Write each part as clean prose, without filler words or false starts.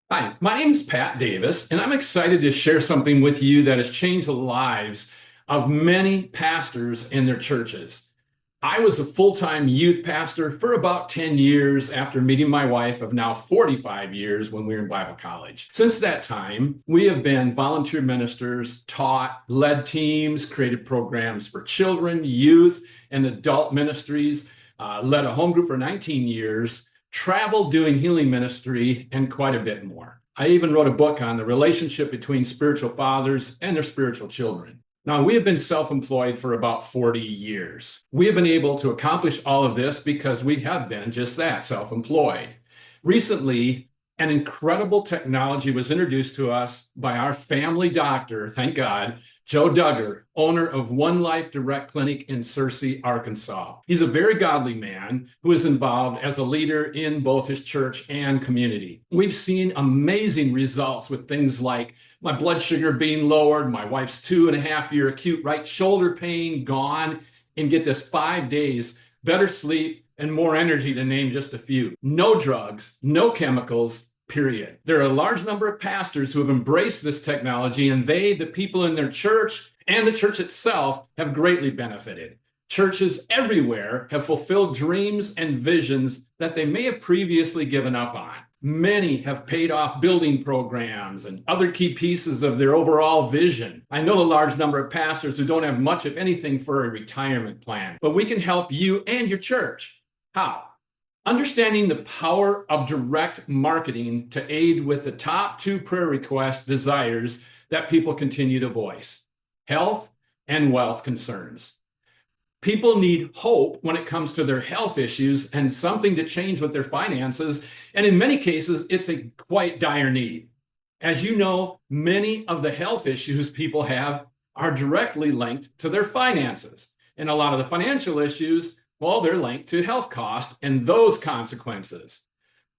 Hi, my name is Pat Davis, and I'm excited to share something with you that has changed the lives of many pastors in their churches. I was a full-time youth pastor for about 10 years after meeting my wife of now 45 years when we were in Bible college. Since that time, we have been volunteer ministers, taught, led teams, created programs for children, youth, and adult ministries, led a home group for 19 years, traveled doing healing ministry, and quite a bit more. I even wrote a book on the relationship between spiritual fathers and their spiritual children. Now, we have been self-employed for about 40 years. We have been able to accomplish all of this because we have been just that, self-employed. Recently, an incredible technology was introduced to us by our family doctor, thank God, Joe Duggar, owner of One Life Direct Clinic in Searcy, Arkansas. He's a very godly man who is involved as a leader in both his church and community. We've seen amazing results with things like my blood sugar being lowered, my wife's 2.5-year acute right shoulder pain gone, and get this 5 days, better sleep, and more energy, to name just a few. No drugs, no chemicals, period. There are a large number of pastors who have embraced this technology, and they, the people in their church, and the church itself have greatly benefited. Churches everywhere have fulfilled dreams and visions that they may have previously given up on. Many have paid off building programs and other key pieces of their overall vision. I know a large number of pastors who don't have much, if anything, for a retirement plan, but we can help you and your church. How? Understanding the power of direct marketing to aid with the top two prayer request desires that people continue to voice: health and wealth concerns. People need hope when it comes to their health issues and something to change with their finances. And in many cases, it's a quite dire need. As you know, many of the health issues people have are directly linked to their finances. And a lot of the financial issues, well, they're linked to health costs and those consequences.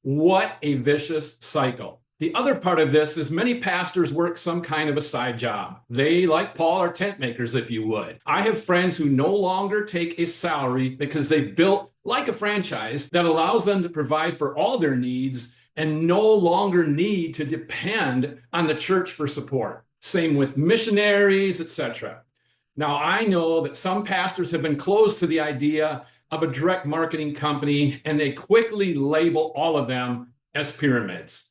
What a vicious cycle. The other part of this is many pastors work some kind of a side job. They, like Paul, are tent makers, if you would. I have friends who no longer take a salary because they've built like a franchise that allows them to provide for all their needs and no longer need to depend on the church for support. Same with missionaries, etc. Now, I know that some pastors have been closed to the idea of a direct marketing company, and they quickly label all of them as pyramids.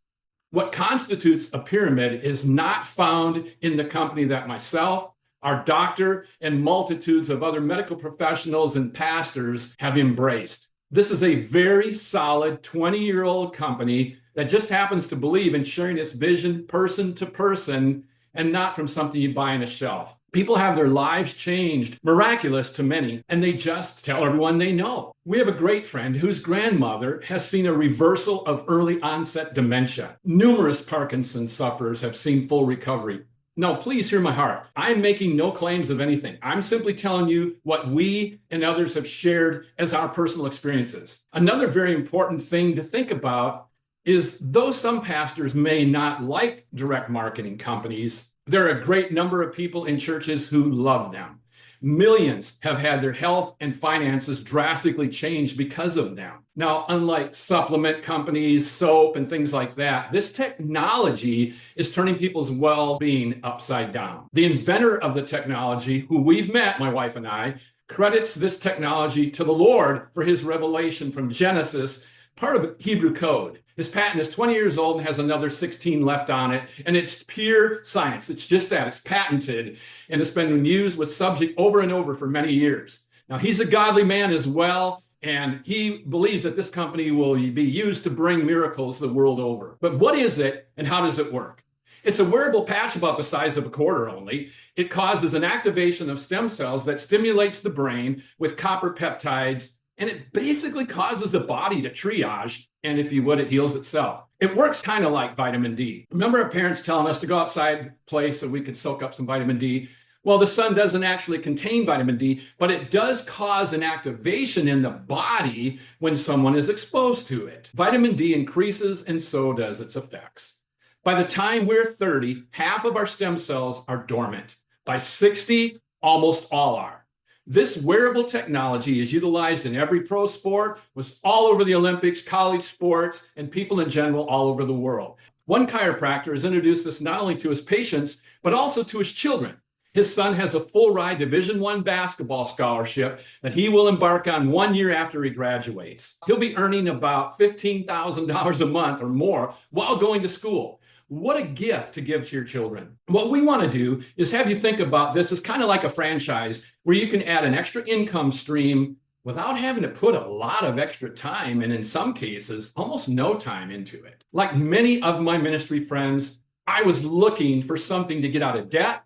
What constitutes a pyramid is not found in the company that myself, our doctor, and multitudes of other medical professionals and pastors have embraced. This is a very solid 20-year-old company that just happens to believe in sharing its vision person to person and not from something you buy on a shelf. People have their lives changed, miraculous to many, and they just tell everyone they know. We have a great friend whose grandmother has seen a reversal of early onset dementia. Numerous Parkinson's sufferers have seen full recovery. No, please hear my heart. I'm making no claims of anything. I'm simply telling you what we and others have shared as our personal experiences. Another very important thing to think about is, though some pastors may not like direct marketing companies, there are a great number of people in churches who love them. Millions have had their health and finances drastically changed because of them. Now, unlike supplement companies, soap, and things like that, this technology is turning people's well-being upside down. The inventor of the technology, who we've met, my wife and I, credits this technology to the Lord for his revelation from Genesis, part of Hebrew code. His patent is 20 years old and has another 16 left on it, and it's pure science. It's just that. It's patented, and it's been used with subject over and over for many years. Now, he's a godly man as well, and he believes that this company will be used to bring miracles the world over. But what is it, and how does it work? It's a wearable patch about the size of a quarter only. It causes an activation of stem cells that stimulates the brain with copper peptides, and it basically causes the body to triage, and if you would, it heals itself. It works kind of like vitamin D. Remember our parents telling us to go outside, play so we could soak up some vitamin D? Well, the sun doesn't actually contain vitamin D, but it does cause an activation in the body when someone is exposed to it. Vitamin D increases, and so does its effects. By the time we're 30, half of our stem cells are dormant. By 60, almost all are. This wearable technology is utilized in every pro sport, was all over the Olympics, college sports, and people in general all over the world. One chiropractor has introduced this not only to his patients, but also to his children. His son has a full ride Division I basketball scholarship that he will embark on 1 year after he graduates. He'll be earning about $15,000 a month or more while going to school. What a gift to give to your children. What we want to do is have you think about this as kind of like a franchise where you can add an extra income stream without having to put a lot of extra time, and in some cases, almost no time into it. Like many of my ministry friends, I was looking for something to get out of debt,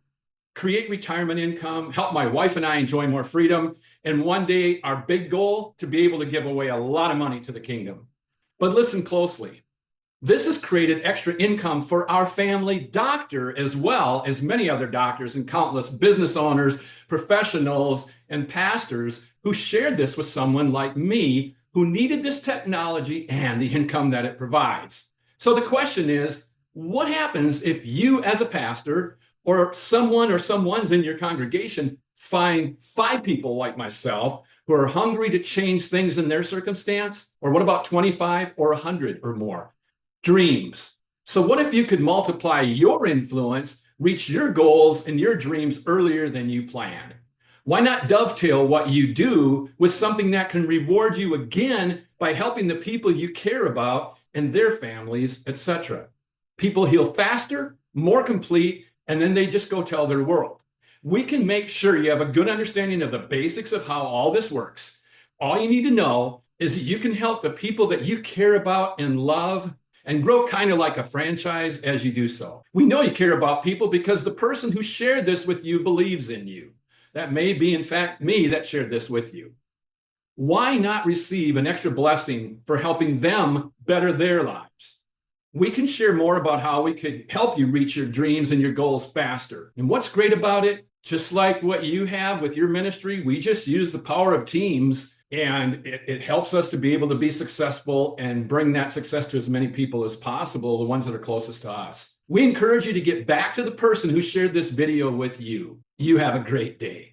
create retirement income, help my wife and I enjoy more freedom, and one day our big goal, to be able to give away a lot of money to the kingdom. But listen closely. This has created extra income for our family doctor, as well as many other doctors and countless business owners, professionals, and pastors who shared this with someone like me who needed this technology and the income that it provides. So the question is, what happens if you as a pastor or someone or someone's in your congregation find 5 people like myself who are hungry to change things in their circumstance? Or what about 25 or 100 or more? Dreams. So what if you could multiply your influence, reach your goals and your dreams earlier than you planned? Why not dovetail what you do with something that can reward you again by helping the people you care about and their families, etc.? People heal faster, more complete, and then they just go tell their world. We can make sure you have a good understanding of the basics of how all this works. All you need to know is that you can help the people that you care about and love and grow kind of like a franchise as you do so. We know you care about people because the person who shared this with you believes in you. That may be, in fact, me that shared this with you. Why not receive an extra blessing for helping them better their lives? We can share more about how we could help you reach your dreams and your goals faster. And what's great about it, just like what you have with your ministry, we just use the power of teams, and it helps us to be able to be successful and bring that success to as many people as possible, the ones that are closest to us. We encourage you to get back to the person who shared this video with you. You have a great day.